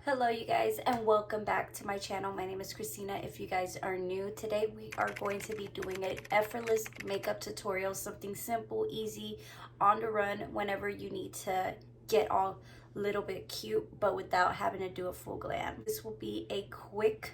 Hello you guys, and welcome back to my channel. My name is Christina. If you guys are new, today we are going to be doing an effortless makeup tutorial, something simple, easy, on the run whenever you need to get all a little bit cute but without having to do a full glam. This will be a quick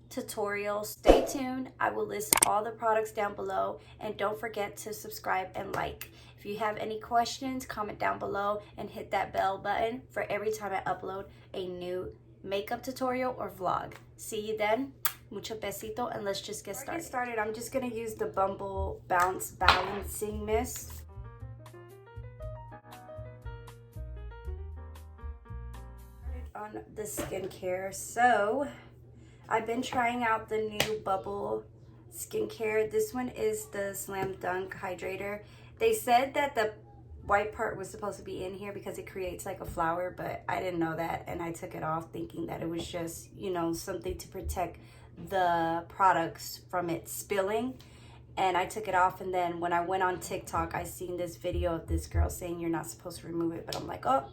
tutorial. Stay tuned. I will list all the products down below, and don't forget to subscribe and like. If you have any questions, comment down below and hit that bell button for every time I upload a new makeup tutorial or vlog. See you then. Mucho besito, and let's just get started. I'm just gonna use the Bumble Bounce Balancing Mist. On the skincare, so I've been trying out the new Bubble skincare. This one is the Slam Dunk Hydrator. They said that the white part was supposed to be in here because it creates like a flower, but I didn't know that, and I took it off thinking that it was just, you know, something to protect the products from it spilling. And I took it off, and then when I went on TikTok, I seen this video of this girl saying you're not supposed to remove it, but I'm like, oh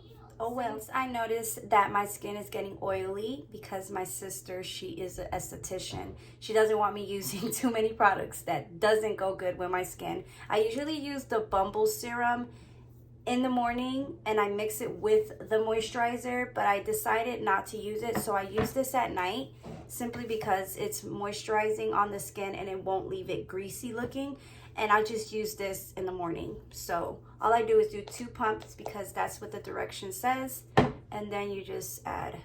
well. Since I noticed that my skin is getting oily because my sister, she is an esthetician, she doesn't want me using too many products that doesn't go good with my skin. I usually use the Bumble serum in the morning and I mix it with the moisturizer, but I decided not to use it, so I use this at night simply because it's moisturizing on the skin and it won't leave it greasy looking. And I just use this in the morning. So all I do is do 2 pumps because that's what the direction says, and then you just add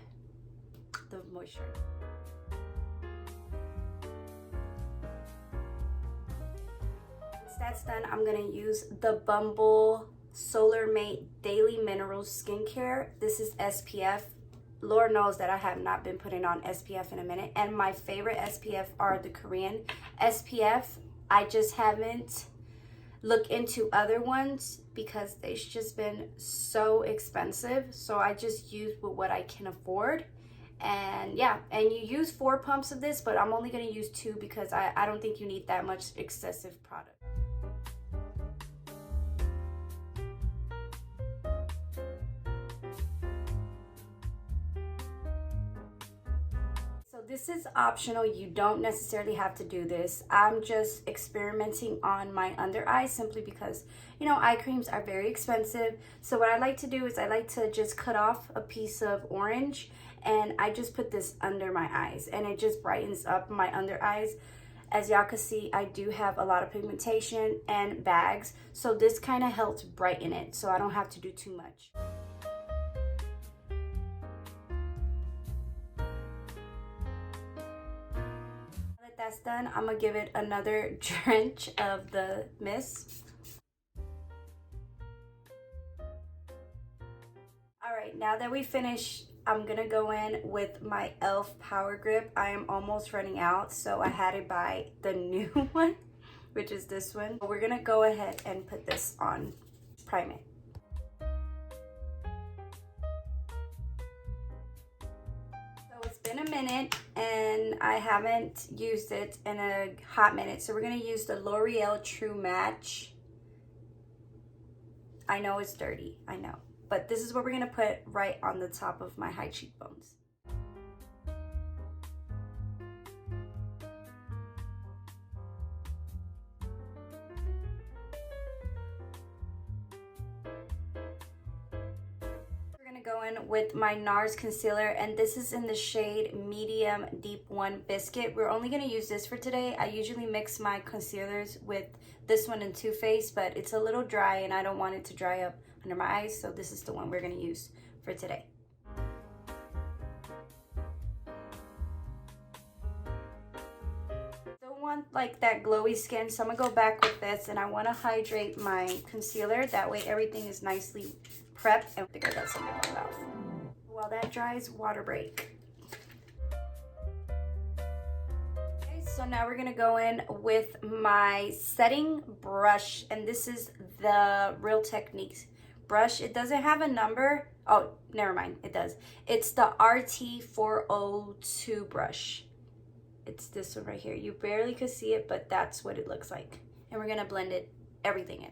the moisture. Once that's done, I'm gonna use the Bumble Solar Mate Daily Minerals Skincare. This is SPF. Lord knows that I have not been putting on SPF in a minute, and my favorite SPF are the Korean SPF. I just haven't looked into other ones because they've just been so expensive, so I just use with what I can afford. And yeah, and you use 4 pumps of this, but I'm only going to use 2 because I don't think you need that much excessive product. This is optional. You don't necessarily have to do this. I'm just experimenting on my under eyes simply because, you know, eye creams are very expensive. So what I like to do is I like to just cut off a piece of orange and I just put this under my eyes, and it just brightens up my under eyes. As y'all can see, I do have a lot of pigmentation and bags, so this kind of helps brighten it so I don't have to do too much. That's done, I'm gonna give it another drench of the mist. Alright, now that we finished, I'm gonna go in with my e.l.f. Power Grip. I am almost running out, so I had to buy the new one, which is this one. We're gonna go ahead and put this on, prime it. Been a minute and I haven't used it in a hot minute, so we're going to use the L'Oreal True Match. I know it's dirty, I know, but this is what we're going to put right on the top of my high cheekbones. Go in with my NARS concealer, and this is in the shade Medium Deep 1 Biscuit. We're only going to use this for today. I usually mix my concealers with this one and Too Faced, but it's a little dry and I don't want it to dry up under my eyes, so this is the one we're going to use for today. Don't want like that glowy skin, so I'm going to go back with this, and I want to hydrate my concealer. That way everything is nicely prepped. And I think I got something in my mouth. While that dries, water break. Okay, so now we're gonna go in with my setting brush, and this is the Real Techniques brush. It doesn't have a number. Oh, never mind, it does. It's the RT402 brush. It's this one right here. You barely could see it, but that's what it looks like. And we're gonna blend everything in.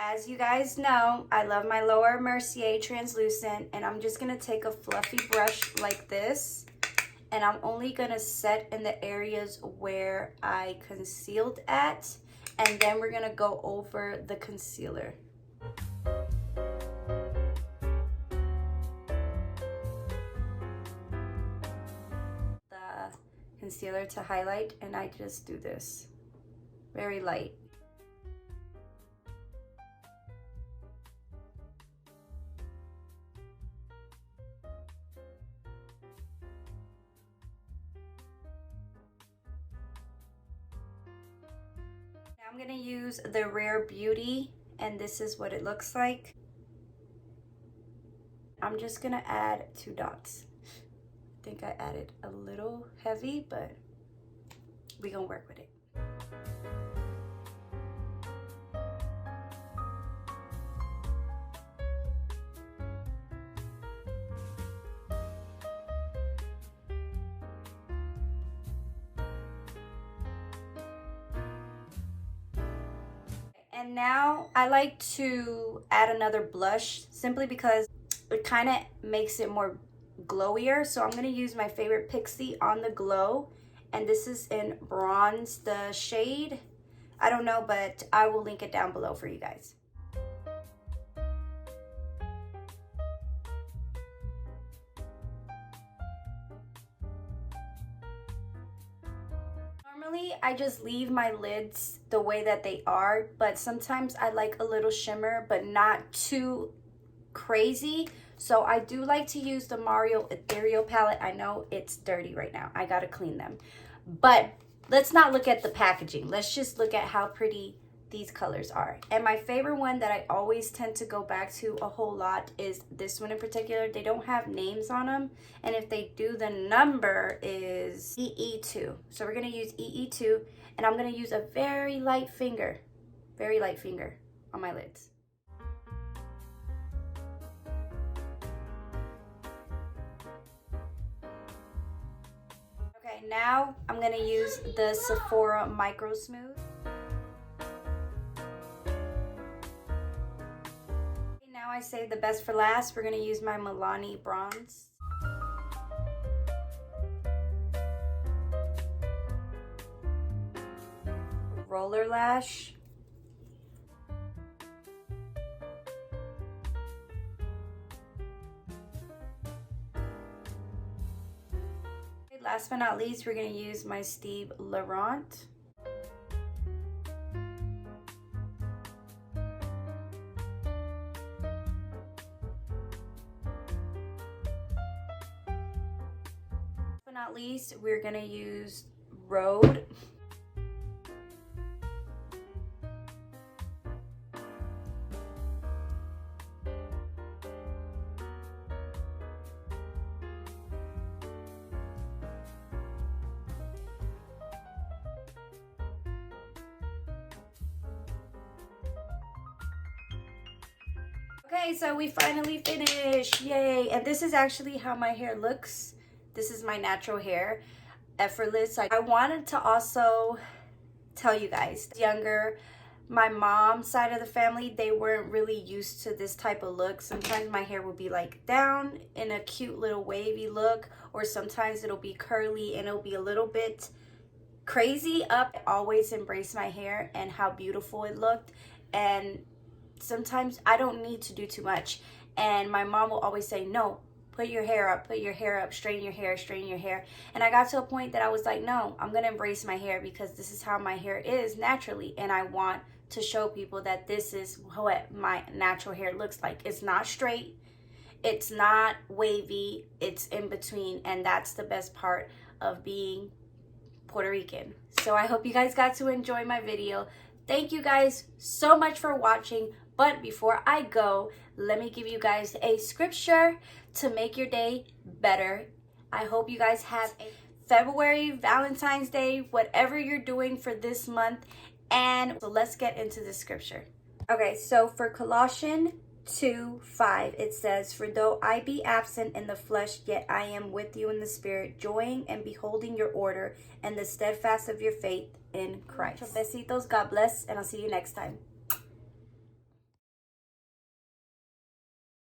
As you guys know, I love my Lower Mercier translucent, and I'm just going to take a fluffy brush like this, and I'm only going to set in the areas where I concealed at, and then we're going to go over the concealer. The concealer to highlight, and I just do this very light. I'm gonna use the Rare Beauty, and this is what it looks like. I'm just gonna add 2 dots. I think I added a little heavy, but we're gonna work with it. And now I like to add another blush simply because it kind of makes it more glowier. So I'm going to use my favorite Pixie On The Glow, and this is in bronze, the shade. I don't know, but I will link it down below for you guys. Normally, I just leave my lids the way that they are, but sometimes I like a little shimmer, but not too crazy. So I do like to use the Mario Ethereal palette. I know it's dirty right now. I gotta clean them. But let's not look at the packaging. Let's just look at how pretty these colors are. And my favorite one that I always tend to go back to a whole lot is this one in particular. They don't have names on them, and if they do, the number is EE2. So we're gonna use EE2, and I'm gonna use a very light finger on my lids. Okay, now I'm gonna use the Sephora Micro Smooth. Now I saved the best for last. We're gonna use my Milani Bronze. Roller Lash. Last but not least, we're gonna use my Steve Laurent. But not least, we're gonna use Rhode. Okay, so we finally finished, yay. And this is actually how my hair looks. This is my natural hair, effortless. I wanted to also tell you guys, younger, my mom's side of the family, they weren't really used to this type of look. Sometimes my hair will be like down in a cute little wavy look, or sometimes it'll be curly and it'll be a little bit crazy up. I always embrace my hair and how beautiful it looked, and sometimes I don't need to do too much. And my mom will always say, no, put your hair up, straighten your hair, straighten your hair. And I got to a point that I was like, no, I'm gonna embrace my hair because this is how my hair is naturally, and I want to show people that this is what my natural hair looks like. It's not straight, it's not wavy, it's in between, and that's the best part of being Puerto Rican. So I hope you guys got to enjoy my video. Thank you guys so much for watching. But before I go, let me give you guys a scripture to make your day better. I hope you guys have a February, Valentine's Day, whatever you're doing for this month. And so let's get into the scripture. Okay, so for Colossians 2:5, it says, "For though I be absent in the flesh, yet I am with you in the spirit, joying and beholding your order and the steadfast of your faith in Christ." Besitos, God bless, and I'll see you next time.